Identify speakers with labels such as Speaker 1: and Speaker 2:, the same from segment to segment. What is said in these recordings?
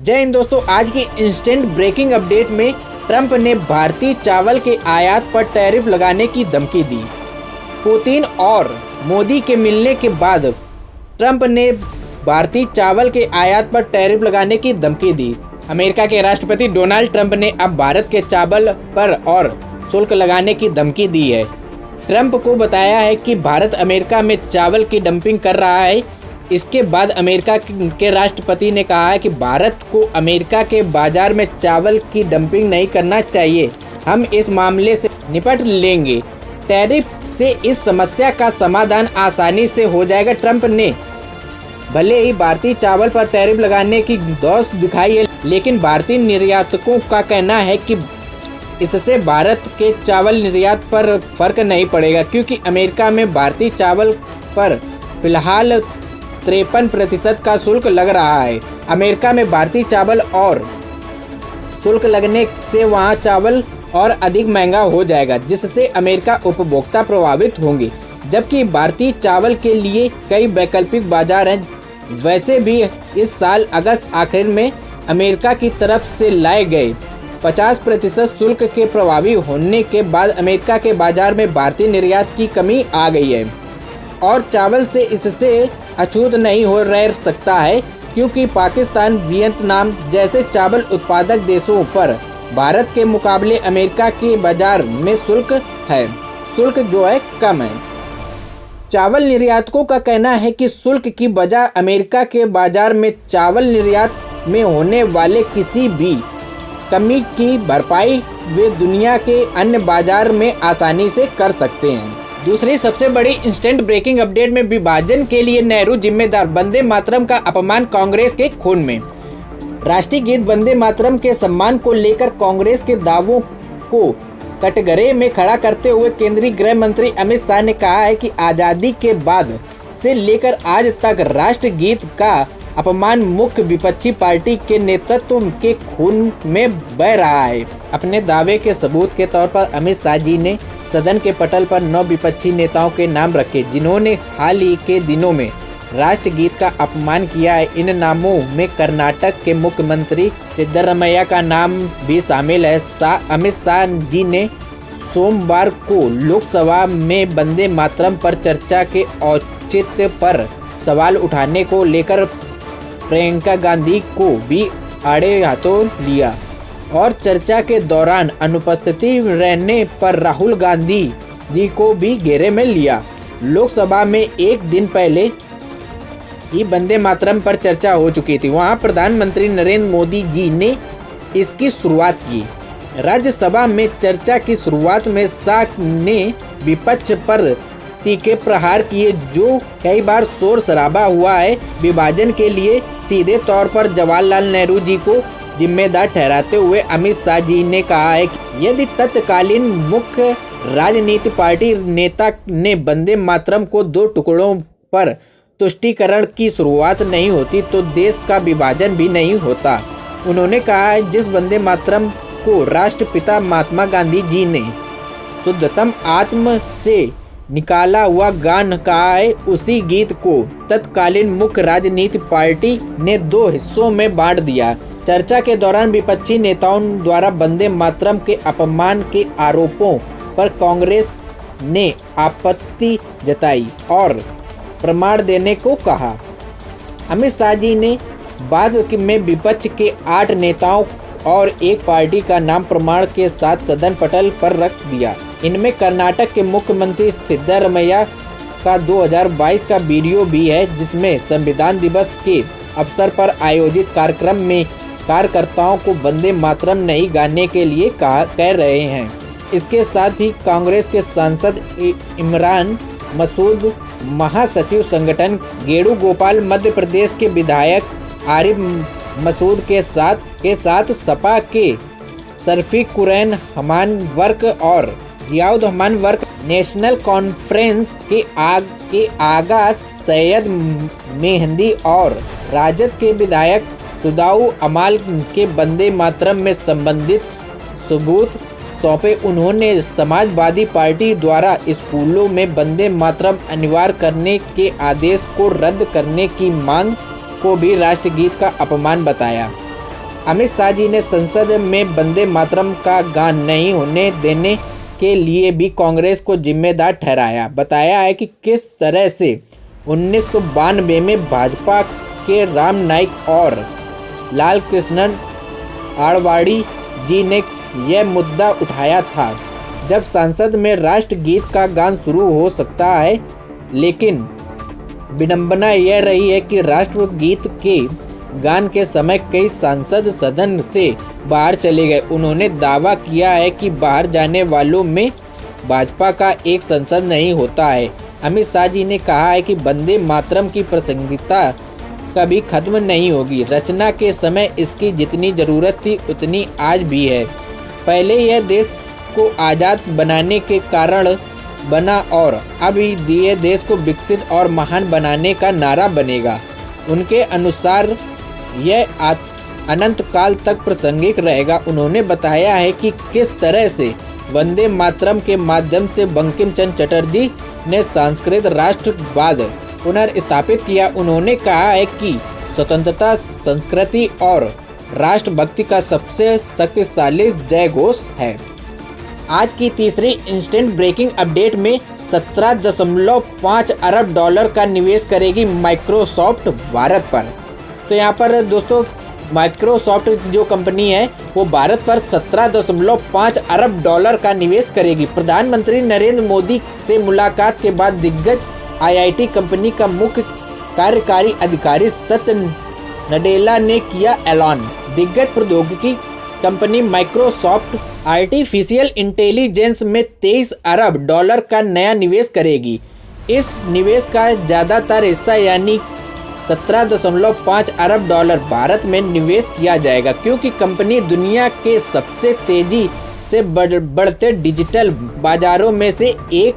Speaker 1: जय हिंद दोस्तों, आज की इंस्टेंट ब्रेकिंग अपडेट में ट्रंप ने भारतीय चावल के आयात पर टैरिफ लगाने की धमकी दी। पुतिन और मोदी के मिलने के बाद ट्रंप ने भारतीय चावल के आयात पर टैरिफ लगाने की धमकी दी। अमेरिका के राष्ट्रपति डोनाल्ड ट्रंप ने अब भारत के चावल पर और शुल्क लगाने की धमकी दी है। ट्रंप को बताया है कि भारत अमेरिका में चावल की डंपिंग कर रहा है। इसके बाद अमेरिका के राष्ट्रपति ने कहा है कि भारत को अमेरिका के बाजार में चावल की डंपिंग नहीं करना चाहिए। हम इस मामले से निपट लेंगे। टैरिफ से इस समस्या का समाधान आसानी से हो जाएगा। ट्रंप ने भले ही भारतीय चावल पर टैरिफ लगाने की दोस्त दिखाई है, लेकिन भारतीय निर्यातकों का कहना है कि इससे भारत के चावल निर्यात पर फर्क नहीं पड़ेगा, क्योंकि अमेरिका में भारतीय चावल पर फिलहाल 53% का शुल्क लग रहा है। अमेरिका में भारतीय चावल और शुल्क लगने से वहां चावल और अधिक महंगा हो जाएगा, जिससे अमेरिका उपभोक्ता प्रभावित होंगे। जबकि भारतीय चावल के लिए कई वैकल्पिक बाजार हैं। वैसे भी इस साल अगस्त आखिर में अमेरिका की तरफ से लाए गए 50% शुल्क के प्रभावी होने के बाद अमेरिका के बाजार में भारतीय निर्यात की कमी आ गई है और चावल से इससे अछूत नहीं हो रह सकता है, क्योंकि पाकिस्तान, वियतनाम जैसे चावल उत्पादक देशों पर भारत के मुकाबले अमेरिका के बाजार में शुल्क जो है कम है। चावल निर्यातकों का कहना है कि शुल्क की वजह अमेरिका के बाजार में चावल निर्यात में होने वाले किसी भी कमी की भरपाई वे दुनिया के अन्य बाजार में आसानी से कर सकते हैं। दूसरी सबसे बड़ी इंस्टेंट ब्रेकिंग अपडेट में विभाजन के लिए नेहरू जिम्मेदार, वंदे मातरम का अपमान कांग्रेस के खून में। राष्ट्रीय गीत वंदे मातरम के सम्मान को लेकर कांग्रेस के दावों को कटघरे में खड़ा करते हुए केंद्रीय गृह मंत्री अमित शाह ने कहा है कि आज़ादी के बाद से लेकर आज तक राष्ट्रगीत का अपमान मुख्य विपक्षी पार्टी के नेतृत्व के खून में बह रहा है। अपने दावे के सबूत के तौर पर अमित शाह जी ने सदन के पटल पर 9 विपक्षी नेताओं के नाम रखे, जिन्होंने हाल ही के दिनों में राष्ट्रगीत का अपमान किया है। इन नामों में कर्नाटक के मुख्यमंत्री सिद्धरमैया का नाम भी शामिल है। अमित शाह जी ने सोमवार को लोकसभा में वंदे मातरम पर चर्चा के औचित्य पर सवाल उठाने को लेकर प्रियंका गांधी को भी आड़े हाथों लिया और चर्चा के दौरान अनुपस्थिति रहने पर राहुल गांधी जी को भी घेरे में लिया। लोकसभा में एक दिन पहले ही वंदे मातरम पर चर्चा हो चुकी थी। वहां प्रधानमंत्री नरेंद्र मोदी जी ने इसकी शुरुआत की। राज्यसभा में चर्चा की शुरुआत में शाह ने विपक्ष पर तीखे प्रहार किए, जो कई बार शोर शराबा हुआ है। विभाजन के लिए सीधे तौर पर जवाहरलाल नेहरू जी को जिम्मेदार ठहराते हुए अमित शाह जी ने कहा है कि यदि तत्कालीन मुख्य राजनीति पार्टी नेता ने वंदे मातरम को 2 टुकड़ों पर तुष्टीकरण की शुरुआत नहीं होती तो देश का विभाजन भी नहीं होता। उन्होंने कहा है जिस वंदे मातरम को राष्ट्रपिता महात्मा गांधी जी ने शुद्धतम आत्म से निकाला हुआ गान कहा है, उसी गीत को तत्कालीन मुख्य राजनीति पार्टी ने 2 हिस्सों में बांट दिया। चर्चा के दौरान विपक्षी नेताओं द्वारा वंदे मातरम के अपमान के आरोपों पर कांग्रेस ने आपत्ति जताई और प्रमाण देने को कहा। अमित शाह जी ने बाद में विपक्ष के 8 नेताओं और एक पार्टी का नाम प्रमाण के साथ सदन पटल पर रख दिया। इनमें कर्नाटक के मुख्यमंत्री सिद्धरमैया का 2022 का वीडियो भी है, जिसमें संविधान दिवस के अवसर पर आयोजित कार्यक्रम में कार्यकर्ताओं को वंदे मातरम नहीं गाने के लिए कह रहे हैं। इसके साथ ही कांग्रेस के सांसद इमरान मसूद, महासचिव संगठन गेड़ू गोपाल, मध्य प्रदेश के विधायक आरिफ मसूद के साथ सपा के शफीक कुरैन हमान वर्क और जियाउद हमान वर्क, नेशनल कॉन्फ्रेंस के आगा सैयद मेहंदी और राजद के विधायक सुदाऊ अमाल के वंदे मातरम में संबंधित सबूत सौंपे। उन्होंने समाजवादी पार्टी द्वारा स्कूलों में वंदे मातरम अनिवार्य करने के आदेश को रद्द करने की मांग को भी राष्ट्रगीत का अपमान बताया। अमित शाह जी ने संसद में वंदे मातरम का गान नहीं होने देने के लिए भी कांग्रेस को जिम्मेदार ठहराया। बताया है कि किस तरह से 1992 में भाजपा के राम नाईक और लाल कृष्ण आडवाणी जी ने यह मुद्दा उठाया था। जब संसद में राष्ट्रगीत का गान शुरू हो सकता है, लेकिन विडंबना यह रही है कि राष्ट्रगीत के गान के समय कई सांसद सदन से बाहर चले गए। उन्होंने दावा किया है कि बाहर जाने वालों में भाजपा का एक सांसद नहीं होता है। अमित शाह जी ने कहा है कि वंदे मातरम की प्रासंगिकता कभी खत्म नहीं होगी। रचना के समय इसकी जितनी ज़रूरत थी उतनी आज भी है। पहले यह देश को आज़ाद बनाने के कारण बना और अब ये देश को विकसित और महान बनाने का नारा बनेगा। उनके अनुसार यह अनंत काल तक प्रासंगिक रहेगा। उन्होंने बताया है कि किस तरह से वंदे मातरम के माध्यम से बंकिम चंद्र चटर्जी ने सांस्कृतिक राष्ट्रवाद पुनर्स्थापित किया। उन्होंने कहा है कि स्वतंत्रता, संस्कृति और राष्ट्रभक्ति का सबसे शक्तिशाली जय घोष है। आज की तीसरी इंस्टेंट ब्रेकिंग अपडेट में 17.5 अरब डॉलर का निवेश करेगी माइक्रोसॉफ्ट भारत पर। तो यहाँ पर दोस्तों माइक्रोसॉफ्ट जो कंपनी है वो भारत पर 17.5 अरब डॉलर का निवेश करेगी। प्रधानमंत्री नरेंद्र मोदी से मुलाकात के बाद दिग्गज आईआईटी कंपनी का मुख्य कार्यकारी अधिकारी सत्य नडेला ने किया ऐलान। दिग्गज प्रौद्योगिकी कंपनी माइक्रोसॉफ्ट आर्टिफिशियल इंटेलिजेंस में 23 अरब डॉलर का नया निवेश करेगी। इस निवेश का ज़्यादातर हिस्सा यानी 17.5 अरब डॉलर भारत में निवेश किया जाएगा, क्योंकि कंपनी दुनिया के सबसे तेजी से बढ़ते डिजिटल बाजारों में से एक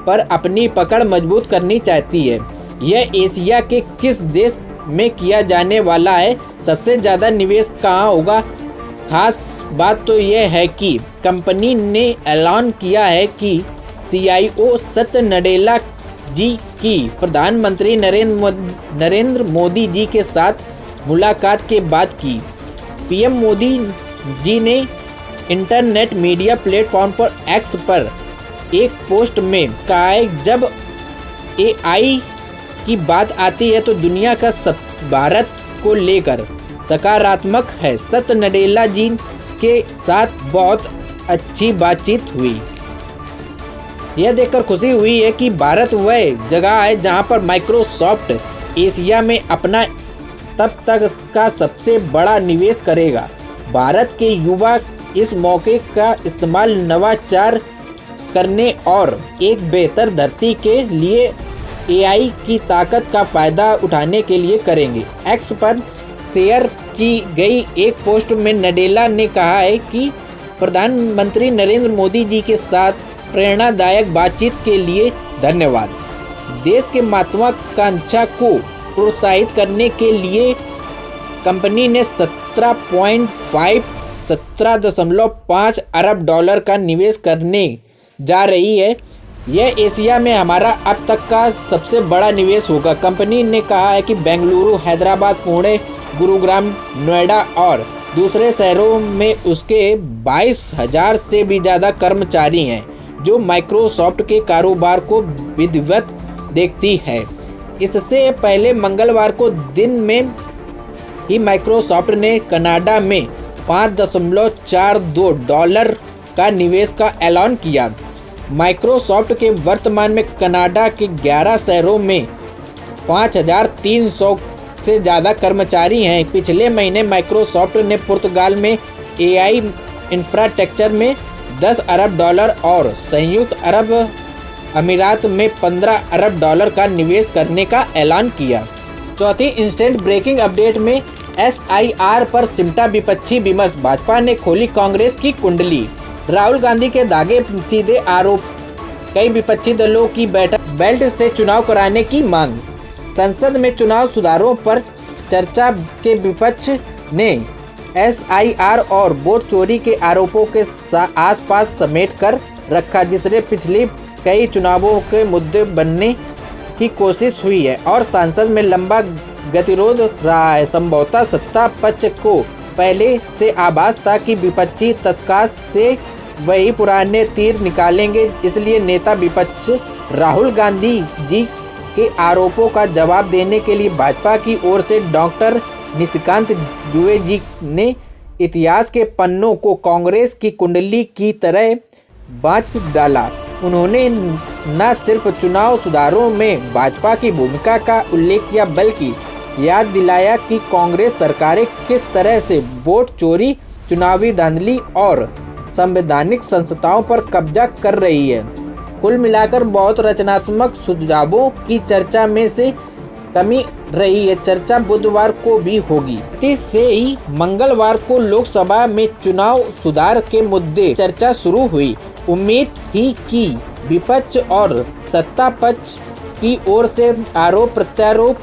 Speaker 1: पर अपनी पकड़ मजबूत करनी चाहती है। यह एशिया के किस देश में किया जाने वाला है, सबसे ज़्यादा निवेश कहाँ होगा? खास बात तो यह है कि कंपनी ने ऐलान किया है कि CIO सत्य नडेला जी की प्रधानमंत्री नरेंद्र मोदी जी के साथ मुलाकात के बाद की। PM मोदी जी ने इंटरनेट मीडिया प्लेटफॉर्म पर X पर एक पोस्ट में कहा है, जब AI की बात आती है तो दुनिया का सब भारत को लेकर सकारात्मक है। सत्य नडेला जी के साथ बहुत अच्छी बातचीत हुई। यह देखकर खुशी हुई है कि भारत वह जगह है जहां पर माइक्रोसॉफ्ट एशिया में अपना तब तक का सबसे बड़ा निवेश करेगा। भारत के युवा इस मौके का इस्तेमाल नवाचार करने और एक बेहतर धरती के लिए AI की ताकत का फ़ायदा उठाने के लिए करेंगे। X पर शेयर की गई एक पोस्ट में नडेला ने कहा है कि प्रधानमंत्री नरेंद्र मोदी जी के साथ प्रेरणादायक बातचीत के लिए धन्यवाद। देश के महत्वाकांक्षा को प्रोत्साहित करने के लिए कंपनी ने 17.5 अरब डॉलर का निवेश करने जा रही है। यह एशिया में हमारा अब तक का सबसे बड़ा निवेश होगा। कंपनी ने कहा है कि बेंगलुरु, हैदराबाद, पुणे, गुरुग्राम, नोएडा और दूसरे शहरों में उसके 22,000 से भी ज़्यादा कर्मचारी हैं, जो माइक्रोसॉफ्ट के कारोबार को विधिवत देखती है। इससे पहले मंगलवार को दिन में ही माइक्रोसॉफ्ट ने कनाडा में 5.42 डॉलर का निवेश का ऐलान किया। माइक्रोसॉफ्ट के वर्तमान में कनाडा के 11 शहरों में 5,300 से ज़्यादा कर्मचारी हैं। पिछले महीने माइक्रोसॉफ्ट ने पुर्तगाल में AI इंफ्रास्ट्रक्चर में 10 अरब डॉलर और संयुक्त अरब अमीरात में 15 अरब डॉलर का निवेश करने का ऐलान किया। चौथी इंस्टेंट ब्रेकिंग अपडेट में SIR पर सिमटा विपक्षी विमर्श, भाजपा ने खोली कांग्रेस की कुंडली। राहुल गांधी के दागे सीधे आरोप, कई विपक्षी दलों की बैठक, बेल्ट से चुनाव कराने की मांग। संसद में चुनाव सुधारों पर चर्चा के विपक्ष ने SIR और वोट चोरी के आरोपों के आसपास समेट कर रखा, जिसने पिछले कई चुनावों के मुद्दे बनने की कोशिश हुई है और संसद में लंबा गतिरोध रहा है। संभवतः सत्ता पक्ष को पहले से आभास था कि विपक्षी तत्काल से वही पुराने तीर निकालेंगे, इसलिए नेता विपक्ष राहुल गांधी जी के आरोपों का जवाब देने के लिए भाजपा की ओर से डॉक्टर निशिकांत दुबे जी ने इतिहास के पन्नों को कांग्रेस की कुंडली की तरह बांच डाला। उन्होंने न सिर्फ चुनाव सुधारों में भाजपा की भूमिका का उल्लेख किया, बल्कि याद दिलाया कि कांग्रेस सरकारें किस तरह से वोट चोरी, चुनावी धांधली और संवैधानिक संस्थाओं पर कब्जा कर रही है। कुल मिलाकर बहुत रचनात्मक सुझावों की चर्चा में से कमी रही है। चर्चा बुधवार को भी होगी। इससे ही मंगलवार को लोकसभा में चुनाव सुधार के मुद्दे चर्चा शुरू हुई। उम्मीद थी कि विपक्ष और सत्ता पक्ष की ओर से आरोप प्रत्यारोप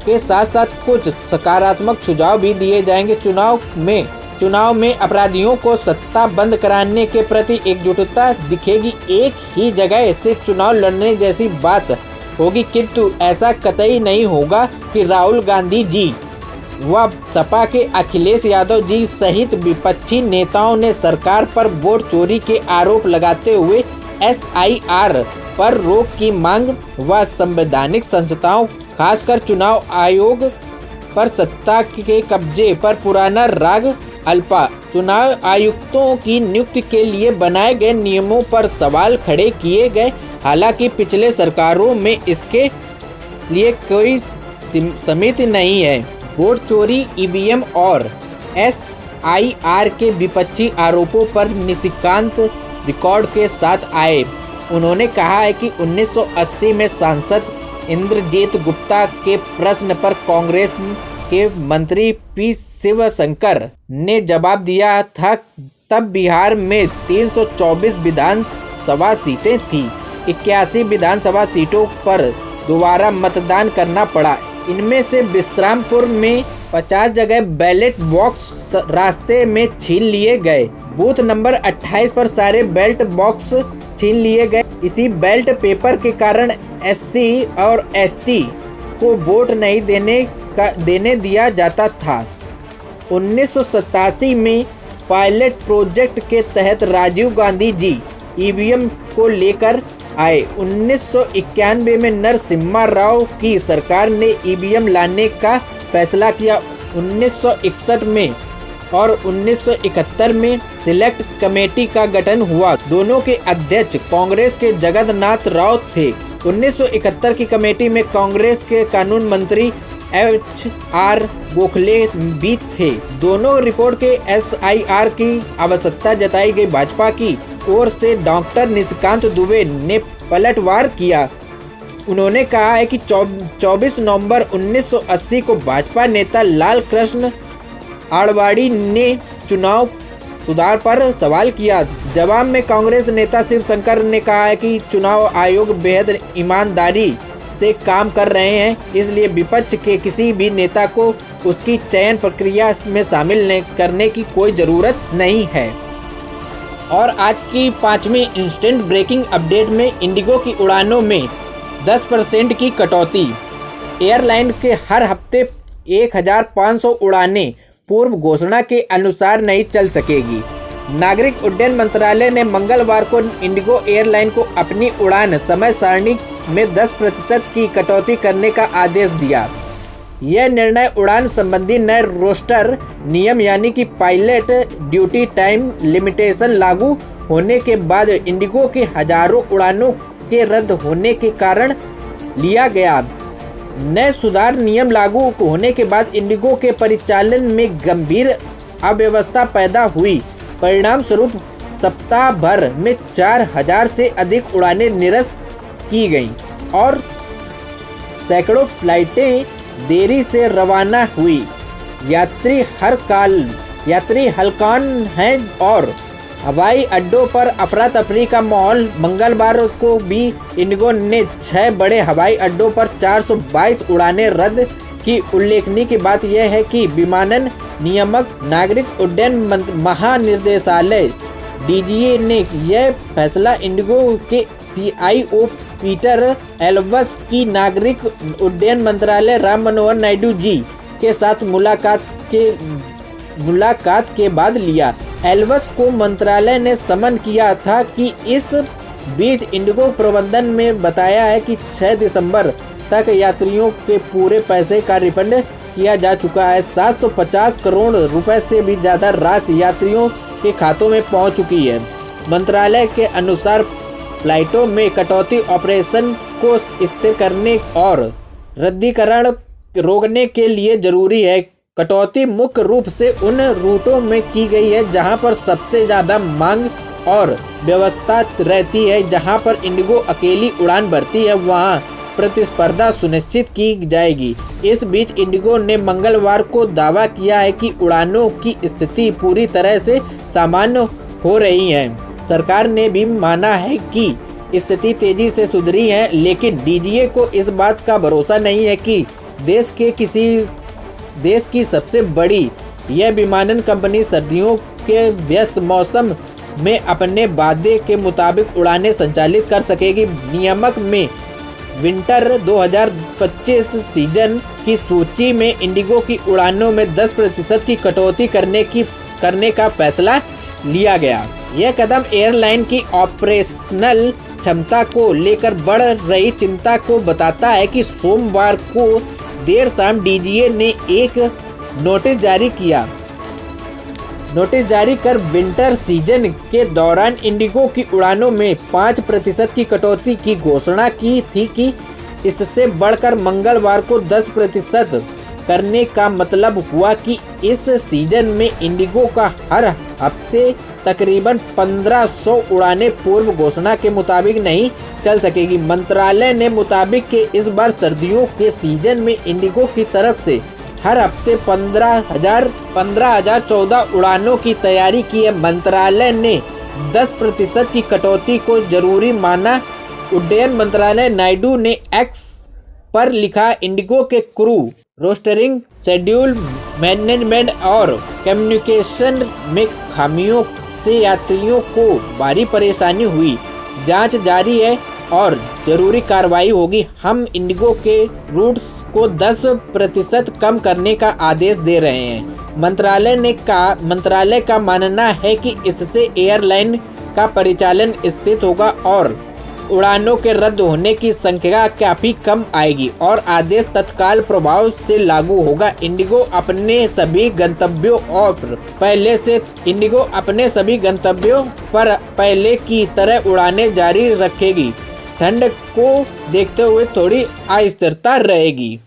Speaker 1: के साथ साथ कुछ सकारात्मक सुझाव भी दिए जाएंगे। चुनाव में अपराधियों को सत्ता बंद कराने के प्रति एकजुटता दिखेगी। एक ही जगह से चुनाव लड़ने जैसी बात होगी, किंतु ऐसा कतई नहीं होगा कि राहुल गांधी जी व सपा के अखिलेश यादव जी सहित विपक्षी नेताओं ने सरकार पर वोट चोरी के आरोप लगाते हुए SIR पर रोक की मांग व संवैधानिक संस्थाओं, खासकर चुनाव आयोग पर सत्ता के कब्जे पर पुराना राग अल्पा चुनाव आयुक्तों की नियुक्ति के लिए बनाए गए नियमों पर सवाल खड़े किए गए। हालांकि पिछले सरकारों में इसके लिए कोई समिति नहीं है। वोट चोरी, EVM और SIR के विपक्षी आरोपों पर निशिकांत रिकॉर्ड के साथ आए। उन्होंने कहा है कि 1980 में सांसद इंद्रजीत गुप्ता के प्रश्न पर कांग्रेस के मंत्री P शिवशंकर ने जवाब दिया था। तब बिहार में 324 विधानसभा सीटें थी। 81 विधानसभा सीटों पर दोबारा मतदान करना पड़ा। इनमें से विश्रामपुर में 50 जगह बैलेट बॉक्स रास्ते में छीन लिए गए। बूथ नंबर 28 पर सारे बैलेट बॉक्स छीन लिए गए। इसी बैलेट पेपर के कारण SC और ST को वोट नहीं देने दिया जाता था। 1987 में पायलट प्रोजेक्ट के तहत राजीव गांधी जी EVM को लेकर आए। 1991 में नरसिम्हा राव की सरकार ने EVM लाने का फैसला किया। 1961 में और 1971 में सिलेक्ट कमेटी का गठन हुआ। दोनों के अध्यक्ष कांग्रेस के जगन्नाथ राव थे। 1971 की कमेटी में कांग्रेस के कानून मंत्री HR गोखले भी थे। दोनों रिपोर्ट के SIR की आवश्यकता जताई गई। भाजपा की ओर से डॉक्टर निशिकांत दुबे ने पलटवार किया। उन्होंने कहा है कि 24 नवंबर 1980 को भाजपा नेता लाल कृष्ण आडवाणी ने चुनाव सुधार पर सवाल किया। जवाब में कांग्रेस नेता शिवशंकर ने कहा है कि चुनाव आयोग बेहद ईमानदारी से काम कर रहे हैं, इसलिए विपक्ष के किसी भी नेता को उसकी चयन प्रक्रिया में शामिल करने की कोई ज़रूरत नहीं है। और आज की 5वीं इंस्टेंट ब्रेकिंग अपडेट में इंडिगो की उड़ानों में 10% की कटौती। एयरलाइन के हर हफ्ते 1500 उड़ानें पूर्व घोषणा के अनुसार नहीं चल सकेगी। नागरिक उड्डयन मंत्रालय ने मंगलवार को इंडिगो एयरलाइन को अपनी उड़ान समय सारणी में 10% की कटौती करने का आदेश दिया। यह निर्णय उड़ान संबंधी नए रोस्टर नियम यानी कि पायलट ड्यूटी टाइम लिमिटेशन लागू होने के बाद इंडिगो के हजारों उड़ानों के रद्द होने के कारण लिया गया। नए सुधार नियम लागू होने के बाद इंडिगो के परिचालन में गंभीर अव्यवस्था पैदा हुई। परिणाम स्वरूप सप्ताह भर में 4000 से अधिक उड़ानें निरस्त की गईं और सैकड़ों फ्लाइटें देरी से रवाना हुई। यात्री हलकान हैं और हवाई अड्डों पर अफरा तफरी का माहौल। मंगलवार को भी इंडिगो ने 6 बड़े हवाई अड्डों पर 422 उड़ानें रद्द की। उल्लेखनीय की बात यह है कि विमानन नियामक नागरिक उड्डयन महानिदेशालय DGA ने यह फैसला इंडिगो के CIO पीटर एल्वस की नागरिक उड्डयन मंत्रालय राम मनोहर नायडू जी के साथ मुलाकात के मुलाकात के बाद लिया। एल्वस को मंत्रालय ने समन किया था कि इस बीच इंडिगो प्रबंधन में बताया है कि 6 दिसंबर तक यात्रियों के पूरे पैसे का रिफंड किया जा चुका है। 750 करोड़ रुपए से भी ज़्यादा राशि यात्रियों के खातों में पहुंच चुकी है। मंत्रालय के अनुसार फ्लाइटों में कटौती ऑपरेशन को स्थिर करने और रद्दीकरण रोकने के लिए जरूरी है। कटौती मुख्य रूप से उन रूटों में की गई है जहां पर सबसे ज़्यादा मांग और व्यवस्था रहती है। जहां पर इंडिगो अकेली उड़ान भरती है वहां प्रतिस्पर्धा सुनिश्चित की जाएगी। इस बीच इंडिगो ने मंगलवार को दावा किया है कि उड़ानों की स्थिति पूरी तरह से सामान्य हो रही है। सरकार ने भी माना है कि स्थिति तेजी से सुधरी है, लेकिन डीजीए को इस बात का भरोसा नहीं है कि देश की सबसे बड़ी यह विमानन कंपनी सर्दियों के व्यस्त मौसम में अपने वादे के मुताबिक उड़ानें संचालित कर सकेगी। नियामक में विंटर 2025 सीजन की सूची में इंडिगो की उड़ानों में 10% की कटौती करने का फैसला लिया गया। यह कदम एयरलाइन की ऑपरेशनल क्षमता को लेकर बढ़ रही चिंता को बताता है कि सोमवार को देर शाम डीजीए ने एक नोटिस जारी कर विंटर सीजन के दौरान इंडिगो की उड़ानों में 5% की कटौती की घोषणा की थी कि इससे बढ़कर मंगलवार को 10% करने का मतलब हुआ कि इस सीजन में इंडिगो का हर हफ्ते तकरीबन 1500 उड़ानें पूर्व घोषणा के मुताबिक नहीं चल सकेगी। मंत्रालय ने मुताबिक कि इस बार सर्दियों के सीजन में इंडिगो की तरफ से हर हफ्ते 15,014 उड़ानों की तैयारी की है। मंत्रालय ने 10% की कटौती को जरूरी माना। उड्डयन मंत्रालय नायडू ने एक्स पर लिखा, इंडिगो के क्रू रोस्टरिंग, शेड्यूल मैनेजमेंट और कम्युनिकेशन में खामियों से यात्रियों को भारी परेशानी हुई। जांच जारी है और जरूरी कार्रवाई होगी। हम इंडिगो के रूट्स को 10% कम करने का आदेश दे रहे हैं। मंत्रालय का मानना है कि इससे एयरलाइन का परिचालन स्थिर होगा और उड़ानों के रद्द होने की संख्या काफी कम आएगी और आदेश तत्काल प्रभाव से लागू होगा। इंडिगो अपने सभी गंतव्यों पर पहले की तरह उड़ानें जारी रखेगी। ठंड को देखते हुए थोड़ी अस्थिरता रहेगी।